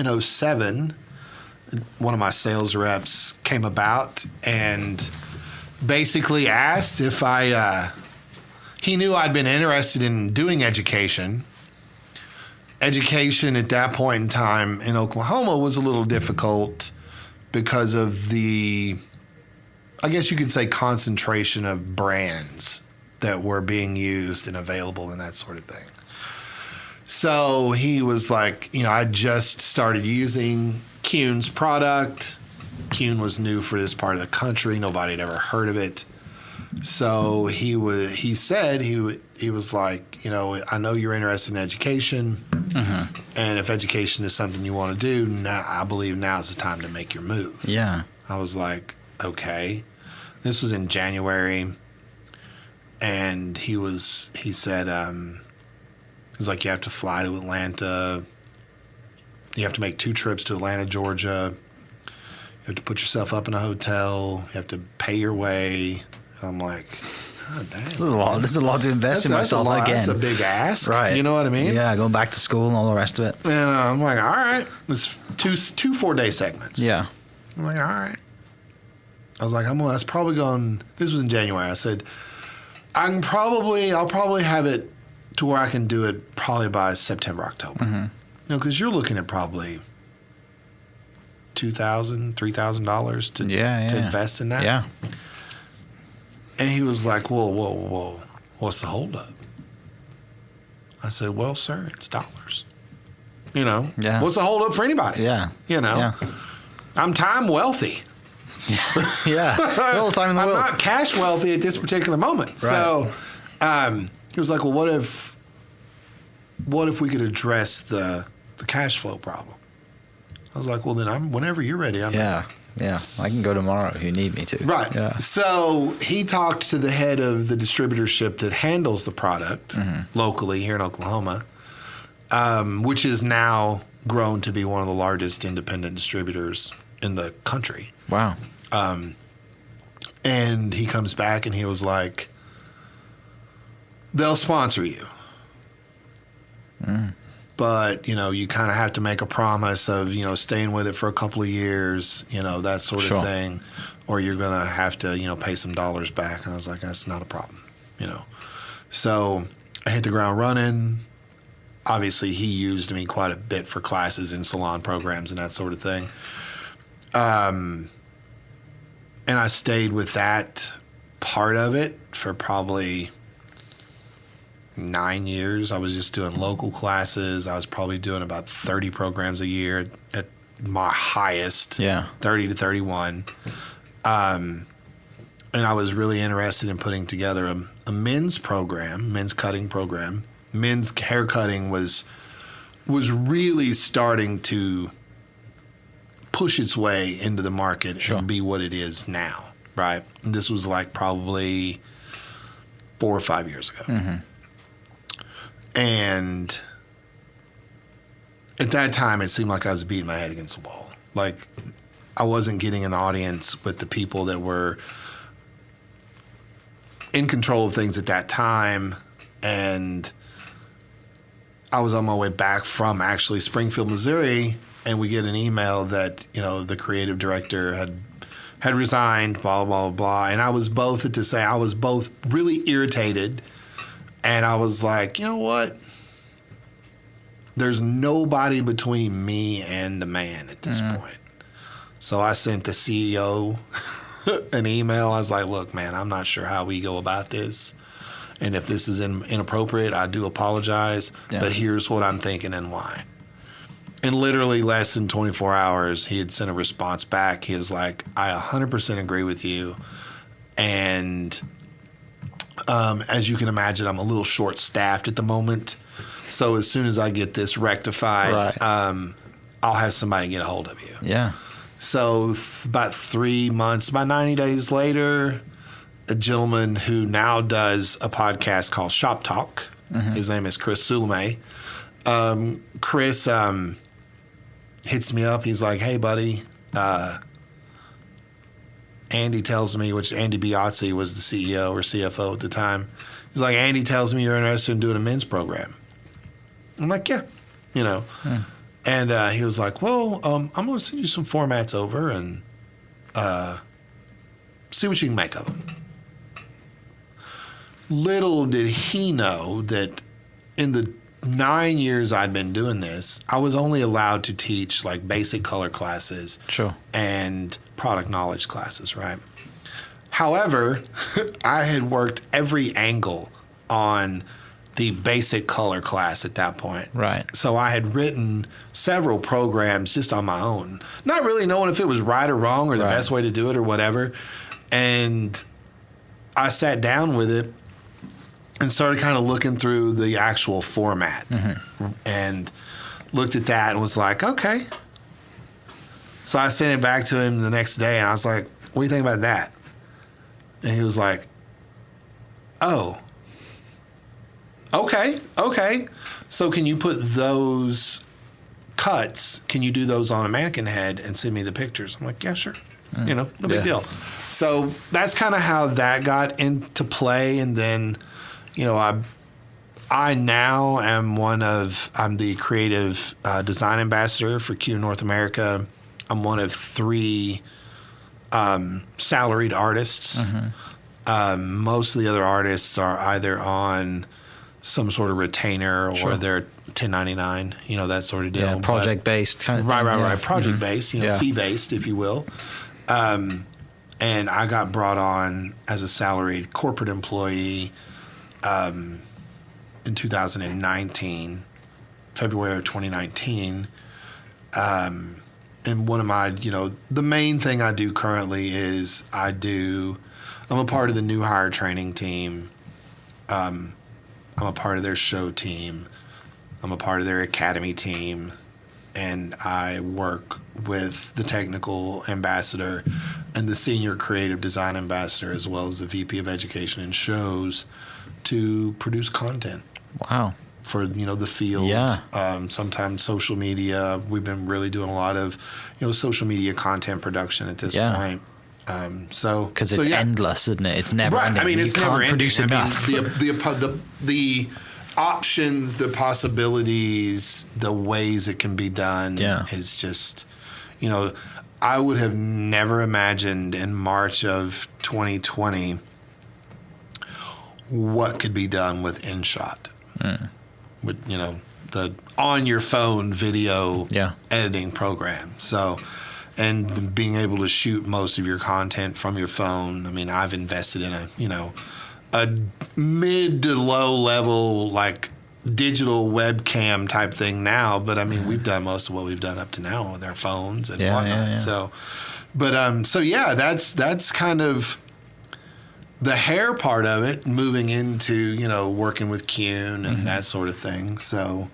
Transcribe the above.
in 2007, one of my sales reps came about and basically asked if he knew I'd been interested in doing education. Education at that point in time in Oklahoma was a little difficult because of the, I guess you could say, concentration of brands that were being used and available and that sort of thing. So he was like, I just started using Keune's product. Keune was new for this part of the country. Nobody had ever heard of it. So he said he was like, I know you're interested in education, and if education is something you want to do, now I believe now's the time to make your move. Yeah. I was like, okay. This was in January, and he said, he was like, you have to fly to Atlanta. You have to make 2 trips to Atlanta, Georgia. You have to put yourself up in a hotel. You have to pay your way. I'm like, God damn. This is a lot to invest in myself again. That's a big ask. Right. You know what I mean? Yeah, going back to school and all the rest of it. Yeah, I'm like, all right. It's two 4-day segments. Yeah. I'm like, all right. I was like, that's probably going, this was in January. I said, I'll probably have it to where I can do it probably by September, October. Because you're looking at probably $2,000, $3,000 to invest in that. Yeah. And he was like, whoa, what's the holdup? I said, well, sir, it's dollars. Yeah. What's the holdup for anybody? Yeah. Yeah. I'm time wealthy. Yeah. All the time in the world. I'm not cash wealthy at this particular moment. Right. So he was like, well, what if we could address the cash flow problem? I was like, well, then whenever you're ready, I'm ready. Yeah, I can go tomorrow if you need me to. Right. Yeah. So he talked to the head of the distributorship that handles the product locally here in Oklahoma, which is now grown to be one of the largest independent distributors in the country. Wow. And he comes back and he was like, they'll sponsor you. But, you kind of have to make a promise of, staying with it for a couple of years, that sort of thing, or you're going to have to, pay some dollars back. And I was like, that's not a problem, So I hit the ground running. Obviously, he used me quite a bit for classes in salon programs and that sort of thing. And I stayed with that part of it for probably 9 years. I was just doing local classes. I was probably doing about 30 programs a year at my highest, 30 to 31. And I was really interested in putting together a men's program, men's cutting program. Men's hair cutting was really starting to push its way into the market and be what it is now, right? And this was like probably 4 or 5 years ago. And at that time, it seemed like I was beating my head against the wall. Like, I wasn't getting an audience with the people that were in control of things at that time. And I was on my way back from actually Springfield, Missouri, and we get an email that, the creative director had resigned, blah, blah, blah. And I was both really irritated. And I was like, you know what? There's nobody between me and the man at this point. So I sent the CEO an email. I was like, look, man, I'm not sure how we go about this. And if this is inappropriate, I do apologize. Yeah. But here's what I'm thinking and why. And literally less than 24 hours, he had sent a response back. He was like, I 100% agree with you. And as you can imagine, I'm a little short-staffed at the moment. So as soon as I get this rectified, I'll have somebody get a hold of you. Yeah. So about 3 months, about 90 days later, a gentleman who now does a podcast called Shop Talk, his name is Chris Sulame. Chris hits me up. He's like, hey, buddy, Andy tells me, which Andy Biazzi was the CEO or CFO at the time. He's like, Andy tells me you're interested in doing a men's program. I'm like, yeah, And he was like, well, I'm going to send you some formats over and see what you can make of them. Little did he know that in the 9 years I'd been doing this, I was only allowed to teach like basic color classes and product knowledge classes, right? However, I had worked every angle on the basic color class at that point. Right. So I had written several programs just on my own, not really knowing if it was right or wrong or the best way to do it or whatever. And I sat down with it and started kind of looking through the actual format and looked at that and was like, okay. So I sent it back to him the next day and I was like, what do you think about that? And he was like, oh, okay. So can you put those cuts, can you do those on a mannequin head and send me the pictures? I'm like, yeah, sure. No big deal. So that's kind of how that got into play. And then, I now am I'm the creative design ambassador for Keune North America. I'm one of 3 salaried artists. Most of the other artists are either on some sort of retainer or they're 1099, that sort of deal. Yeah, project-based kind of thing. Right. Project-based, fee-based, if you will. And I got brought on as a salaried corporate employee in 2019, February of 2019. And one of my, the main thing I do currently is I'm a part of the new hire training team. I'm a part of their show team. I'm a part of their academy team. And I work with the technical ambassador and the senior creative design ambassador, as well as the VP of education and shows, to produce content. Wow. For, the field. Yeah. Sometimes social media. We've been really doing a lot of, social media content production at this point. Because it's endless, isn't it? It's never ending. I mean, it's never ending. Produce enough. The options, the possibilities, the ways it can be done is just, I would have never imagined in March of 2020 what could be done with InShot. With, the on your phone video editing program. So, and being able to shoot most of your content from your phone. I mean, I've invested in a mid to low level, like digital webcam type thing now. But I mean, we've done most of what we've done up to now with our phones and whatnot. Yeah. So, but, that's kind of the hair part of it, moving into, working with Keune and that sort of thing. So,